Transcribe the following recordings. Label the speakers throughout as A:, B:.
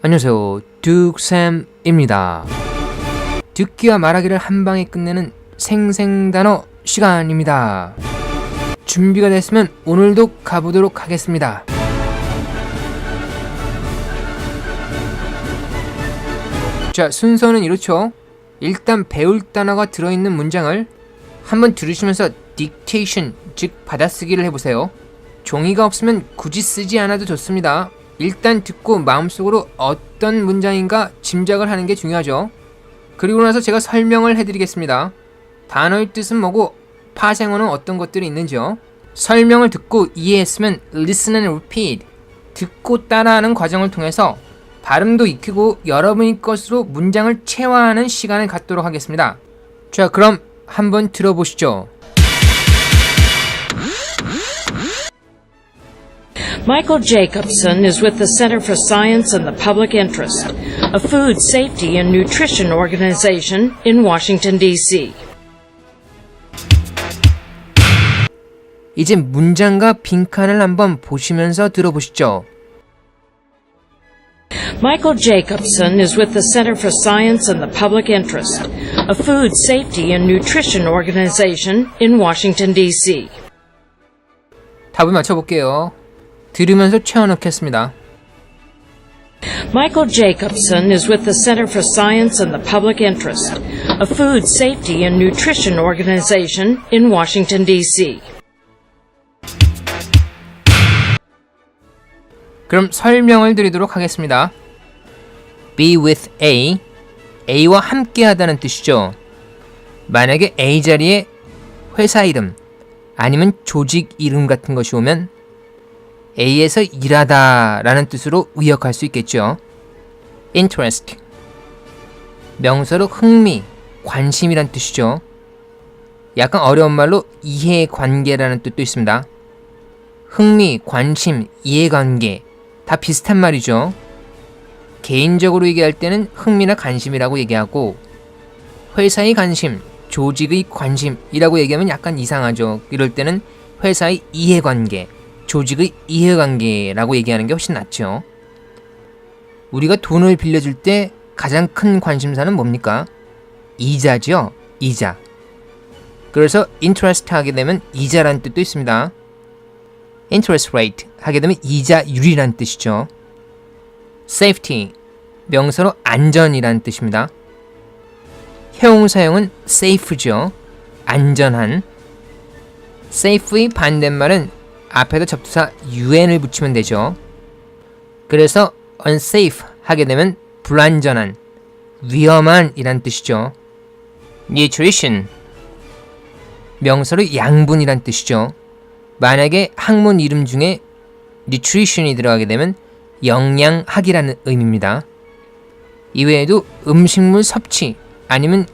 A: 안녕하세요, 둑쌤입니다. 듣기와 말하기를 한방에 끝내는 생생단어 시간입니다. 준비가 됐으면 오늘도 가보도록 하겠습니다. 자, 순서는 이렇죠. 일단 배울 단어가 들어있는 문장을 한번 들으시면서 딕테이션, 즉 받아쓰기를 해보세요. 종이가 없으면 굳이 쓰지 않아도 좋습니다. 일단 듣고 마음속으로 어떤 문장인가 짐작을 하는 게 중요하죠. 그리고 나서 제가 설명을 해드리겠습니다. 단어의 뜻은 뭐고 파생어는 어떤 것들이 있는지요. 설명을 듣고 이해했으면 listen and repeat, 듣고 따라하는 과정을 통해서 발음도 익히고 여러분의 것으로 문장을 체화하는 시간을 갖도록 하겠습니다. 자, 그럼 한번 들어보시죠.
B: Michael Jacobson is with the Center for Science and the Public Interest, a food safety and nutrition organization in Washington, D.C.
A: 이제 문장과 빈칸을 한번 보시면서 들어보시죠.
B: Michael Jacobson is with the Center for Science and the Public Interest, a food safety and nutrition organization in Washington, D.C.
A: 답을 맞춰볼게요. 들으면서 채워넣겠습니다.
B: Michael Jacobson is with the Center for Science and the Public Interest, a food safety and nutrition organization in Washington, D.C.
A: 그럼 설명을 드리도록 하겠습니다. Be with A, A와 함께 하다는 뜻이죠. 만약에 A 자리에 회사 이름 아니면 조직 이름 같은 것이 오면 A에서 일하다 라는 뜻으로 의역할 수 있겠죠. Interest, 명사로 흥미, 관심이란 뜻이죠. 약간 어려운 말로 이해관계라는 뜻도 있습니다. 흥미, 관심, 이해관계 다 비슷한 말이죠. 개인적으로 얘기할 때는 흥미나 관심이라고 얘기하고 회사의 관심, 조직의 관심이라고 얘기하면 약간 이상하죠. 이럴 때는 회사의 이해관계, 조직의 이해관계라고 얘기하는 게 훨씬 낫죠. 우리가 돈을 빌려줄 때 가장 큰 관심사는 뭡니까? 이자죠. 이자. 그래서 interest 하게 되면 이자라는 뜻도 있습니다. interest rate 하게 되면 이자율이라는 뜻이죠. safety, 명사로 안전이라는 뜻입니다. 형용사형은 safe죠. 안전한. safe의 반대말은 앞에다 접두사 un을 붙이면 되죠. 그래서 unsafe 하게 되면 불안전한, 위험한 이란 뜻이죠. nutrition, 명사로 양분이란 뜻이죠. 만약에 학문 이름 중에 nutrition이 들어가게 되면 영양학이라는 의미입니다. 이외에도 음식물 섭취 아니면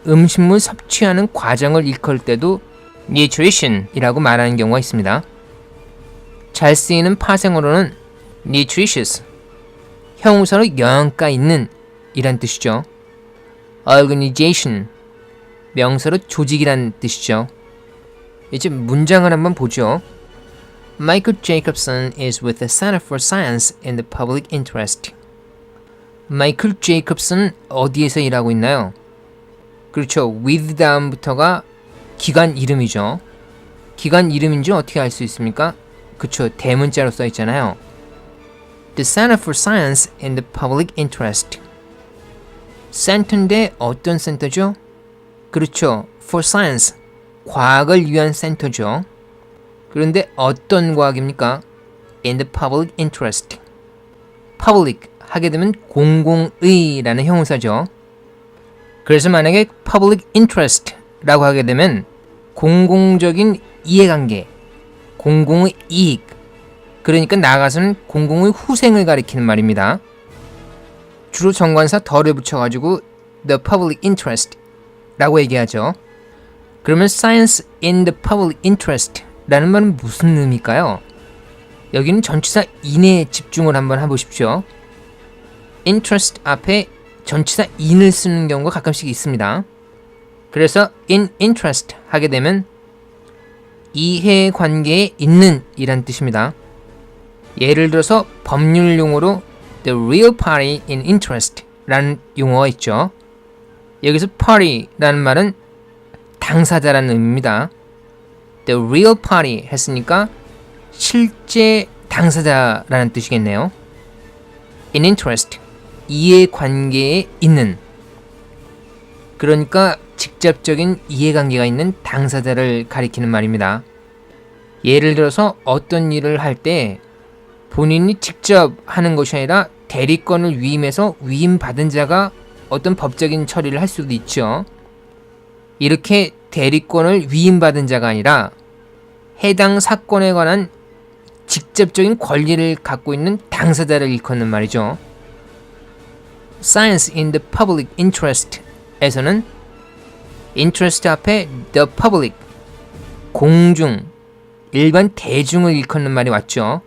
A: 음식물 섭취하는 과정을 일컬을 때도 nutrition이라고 말하는 경우가 있습니다. 잘 쓰이는 파생어로는 nutritious, 형용사로 영양가 있는 이란 뜻이죠. organization, 명사로 조직이란 뜻이죠. 이제 문장을 한번 보죠. Michael Jacobson is with the Center for Science and the Public Interest. 마이클 제이콥슨 어디에서 일하고 있나요? 그렇죠. with 다음부터가 기관 이름이죠. 기관 이름인지 어떻게 알 수 있습니까? 그렇죠. 대문자로 써 있잖아요. The Center for Science and the Public Interest. 센터인데 어떤 센터죠? 그렇죠. For Science, 과학을 위한 센터죠. 그런데 어떤 과학입니까? In the Public Interest. Public 하게 되면 공공의라는 형용사죠. 그래서 만약에 Public Interest 라고 하게 되면 공공적인 이해관계, 공공의 이익, 그러니까 나아가서는 공공의 후생을 가리키는 말입니다. 주로 정관사 덜을 붙여가지고 the public interest 라고 얘기하죠. 그러면 science in the public interest 라는 말은 무슨 의미일까요? 여기는 전치사 in에 집중을 한번 해보십시오. interest 앞에 전치사 in을 쓰는 경우가 가끔씩 있습니다. 그래서 in interest 하게 되면 이해관계에 있는 이란 뜻입니다. 예를 들어서 법률용어로 the real party in interest 라는 용어가 있죠. 여기서 party라는 말은 당사자라는 의미입니다. The real party 했으니까 실제 당사자라는 뜻이겠네요. In interest, 이해관계에 있는, 그러니까 직접적인 이해관계가 있는 당사자를 가리키는 말입니다. 예를 들어서 어떤 일을 할 때 본인이 직접 하는 것이 아니라 대리권을 위임해서 위임받은 자가 어떤 법적인 처리를 할 수도 있죠. 이렇게 대리권을 위임받은 자가 아니라 해당 사건에 관한 직접적인 권리를 갖고 있는 당사자를 일컫는 말이죠. Science in the public interest 에서는 interest 앞에 the public, 공중, 일반 대중을 일컫는 말이 왔죠.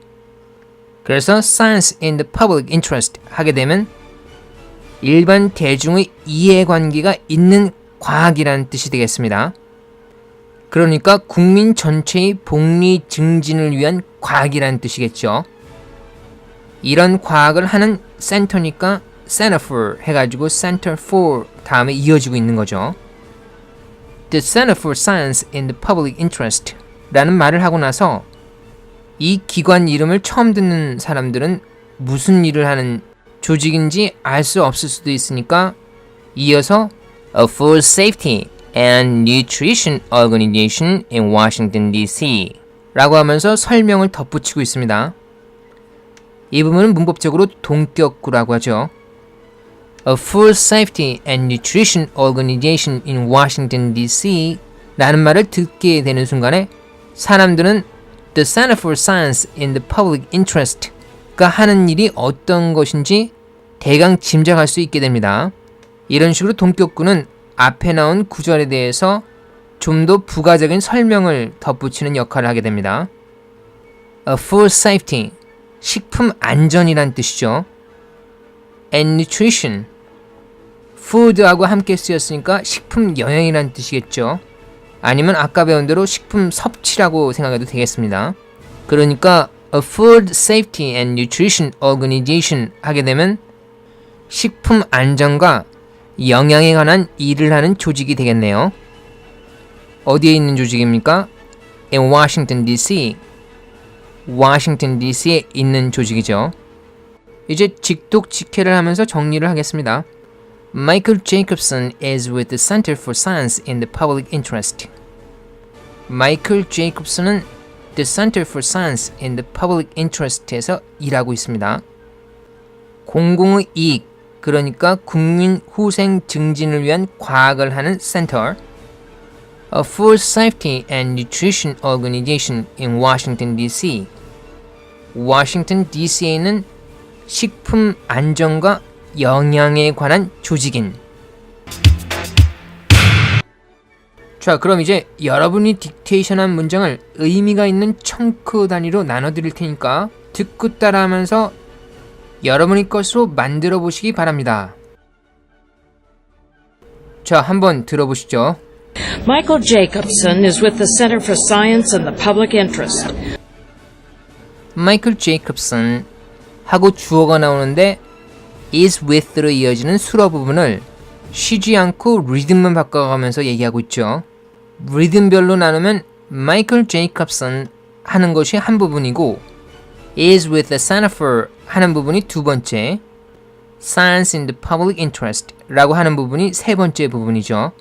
A: 그래서 science in the public interest 하게 되면 일반 대중의 이해관계가 있는 과학이라는 뜻이 되겠습니다. 그러니까 국민 전체의 복리 증진을 위한 과학이라는 뜻이겠죠. 이런 과학을 하는 센터니까 Center for 해가지고 Center for 다음에 이어지고 있는 거죠. The Center for Science in the Public Interest 라는 말을 하고 나서 이 기관 이름을 처음 듣는 사람들은 무슨 일을 하는 조직인지 알 수 없을 수도 있으니까 이어서 A Food Safety and Nutrition Organization in Washington, D.C. 라고 하면서 설명을 덧붙이고 있습니다. 이 부분은 문법적으로 동격구라고 하죠. A Food Safety and Nutrition Organization in Washington, D.C. 라는 말을 듣게 되는 순간에 사람들은 The Center for Science in the Public Interest가 하는 일이 어떤 것인지 대강 짐작할 수 있게 됩니다. 이런 식으로 동격구는 앞에 나온 구절에 대해서 좀 더 부가적인 설명을 덧붙이는 역할을 하게 됩니다. A Food Safety, 식품 안전이란 뜻이죠. And Nutrition, Food하고 함께 쓰였으니까 식품 영양이란 뜻이겠죠. 아니면 아까 배운 대로 식품 섭취라고 생각해도 되겠습니다. 그러니까 A Food Safety and Nutrition Organization 하게 되면 식품 안전과 영양에 관한 일을 하는 조직이 되겠네요. 어디에 있는 조직입니까? In Washington, D.C. Washington, D.C.에 있는 조직이죠. 이제 직독직해를 하면서 정리를 하겠습니다. Michael Jacobson is with the Center for Science in the Public Interest. 마이클 제이콥슨은 The Center for Science in the Public Interest에서 일하고 있습니다. 공공의 이익, 그러니까 국민 후생 증진을 위한 과학을 하는 센터. A Food Safety and Nutrition Organization in Washington, D.C. 워싱턴 DC에 있는 식품 안전과 영양에 관한 조직인. 자, 그럼 이제 여러분이 딕테이션한 문장을 의미가 있는 청크 단위로 나눠드릴 테니까 듣고 따라하면서 여러분의 것으로 만들어 보시기 바랍니다. 자, 한번 들어보시죠.
B: Michael Jacobson is with the Center for Science and the Public Interest.
A: 마이클 제이콥슨 하고 주어가 나오는데 is with로 이어지는 수로 부분을 쉬지 않고 리듬만 바꿔가면서 얘기하고 있죠. 리듬별로 나누면 마이클 제이콥슨 하는 것이 한 부분이고 is with the Center for 하는 부분이 두 번째, Science in the Public Interest 라고 하는 부분이 세 번째 부분이죠.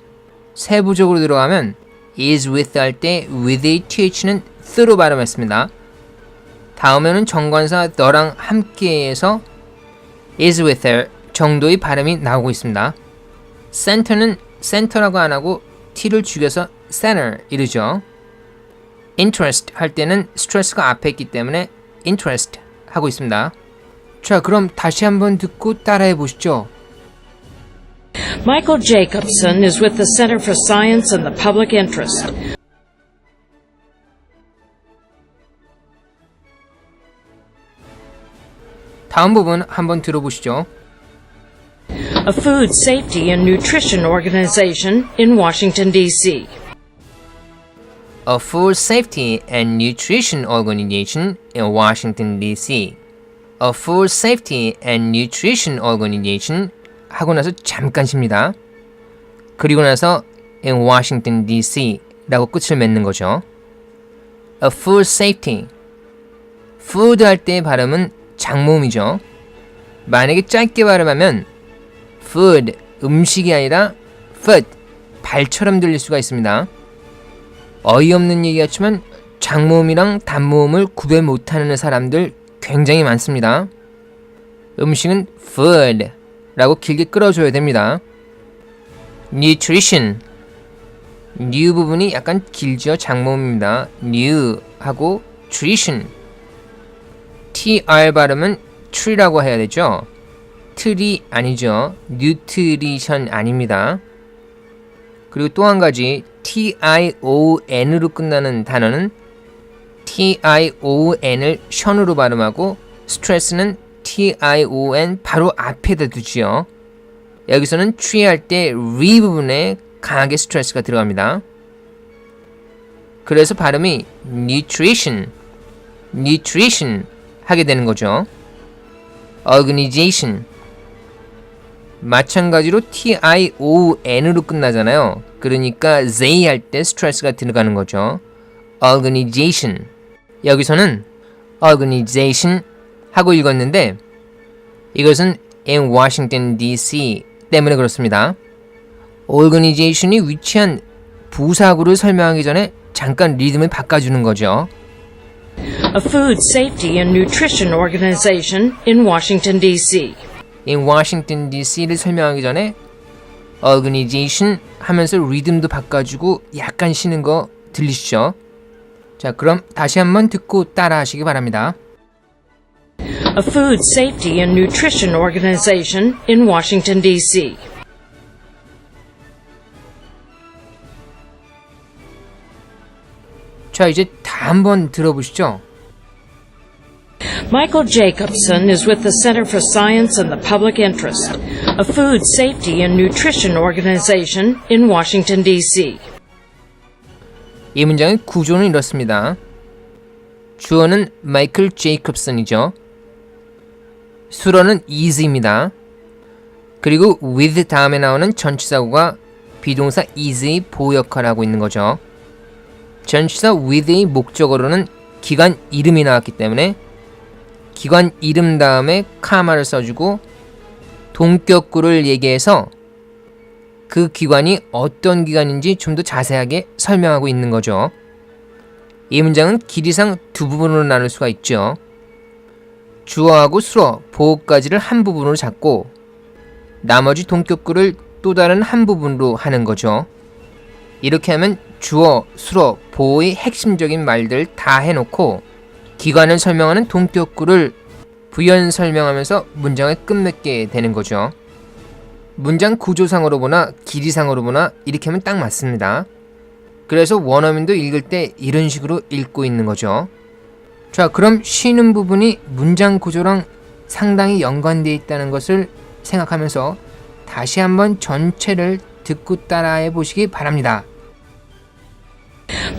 A: 세부적으로 들어가면 is with 할 때 with의 th는 th로 발음했습니다. 다음에는 정관사 너랑 함께해서 is with her 정도의 발음이 나오고 있습니다. center는 center라고 안 하고 t를 죽여서 center 이르죠. interest 할 때는 스트레스가 앞에 있기 때문에 interest 하고 있습니다. 자, 그럼 다시 한번 듣고 따라해 보시죠.
B: Michael Jacobson is with the Center for Science and the Public Interest.
A: 다음 부분 한번 들어보시죠.
B: A food safety and nutrition organization in Washington, D.C.
A: A Food Safety and Nutrition Organization in Washington, D.C. A Food Safety and Nutrition Organization 하고 나서 잠깐 쉽니다. 그리고 나서 in Washington DC 라고 끝을 맺는 거죠. A Food Safety. Food 할 때의 발음은 장모음이죠. 만약에 짧게 발음하면 food, 음식이 아니라 foot, 발처럼 들릴 수가 있습니다. 어이없는 얘기 같지만 장모음이랑 단모음을 구별 못하는 사람들 굉장히 많습니다. 음식은 food 라고 길게 끌어줘야 됩니다. Nutrition. new 부분이 약간 길죠. 장모음입니다. new 하고 nutrition. tr 발음은 tree라고 해야 되죠. tree 아니죠. nutrition 아닙니다. 그리고 또 한 가지 tion으로 끝나는 단어는 tion을 션으로 발음하고 스트레스는 tion 바로 앞에다 두지요. 여기서는 tree 할 때 re 부분에 강하게 스트레스가 들어갑니다. 그래서 발음이 nutrition 하게 되는 거죠. organization. 마찬가지로 tion으로 끝나잖아요. 그러니까 they 할 때 스트레스가 들어가는 거죠. organization. 여기서는 organization 하고 읽었는데 이것은 in Washington DC 때문에 그렇습니다. organization이 위치한 부사구를 설명하기 전에 잠깐 리듬을 바꿔주는 거죠.
B: A food safety and nutrition organization in Washington, D.C.
A: in Washington DC를 설명하기 전에 organization 하면서 리듬도 바꿔주고 약간 쉬는 거 들리시죠? 자, 그럼 다시 한번 듣고 따라 하시기 바랍니다.
B: A food safety and nutrition organization in Washington, D.C.
A: 자, 이제 다 한번 들어보시죠.
B: Michael Jacobson is with the Center for Science and the Public Interest, a food safety and nutrition organization in Washington, D.C.
A: 이 문장의 구조는 이렇습니다. 주어는 마이클 제이콥슨이죠. 수어는 is입니다. 그리고 with 다음에 나오는 전치사구가 비동사 is의 보호 역할을 하고 있는 거죠. 전치사 with의 목적어로는 기관 이름이 나왔기 때문에 기관 이름 다음에 카마를 써주고 동격구를 얘기해서 그 기관이 어떤 기관인지 좀 더 자세하게 설명하고 있는 거죠. 이 문장은 길이상 두 부분으로 나눌 수가 있죠. 주어하고 수어, 보호까지를 한 부분으로 잡고 나머지 동격구를 또 다른 한 부분으로 하는 거죠. 이렇게 하면 주어, 수어, 보호의 핵심적인 말들 다 해놓고 기관을 설명하는 동격구를 부연 설명하면서 문장을 끝맺게 되는 거죠. 문장 구조상으로 보나 길이상으로 보나 이렇게 하면 딱 맞습니다. 그래서 원어민도 읽을 때 이런 식으로 읽고 있는 거죠. 자, 그럼 쉬는 부분이 문장 구조랑 상당히 연관되어 있다는 것을 생각하면서 다시 한번 전체를 듣고 따라해 보시기 바랍니다.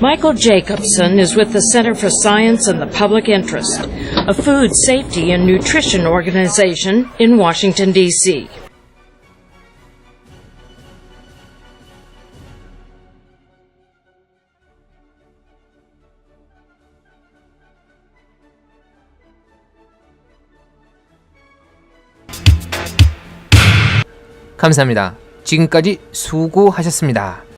B: Michael Jacobson is with the Center for Science and the Public Interest, a food safety and nutrition organization in Washington, D.C.
A: 감사합니다. 지금까지 수고하셨습니다.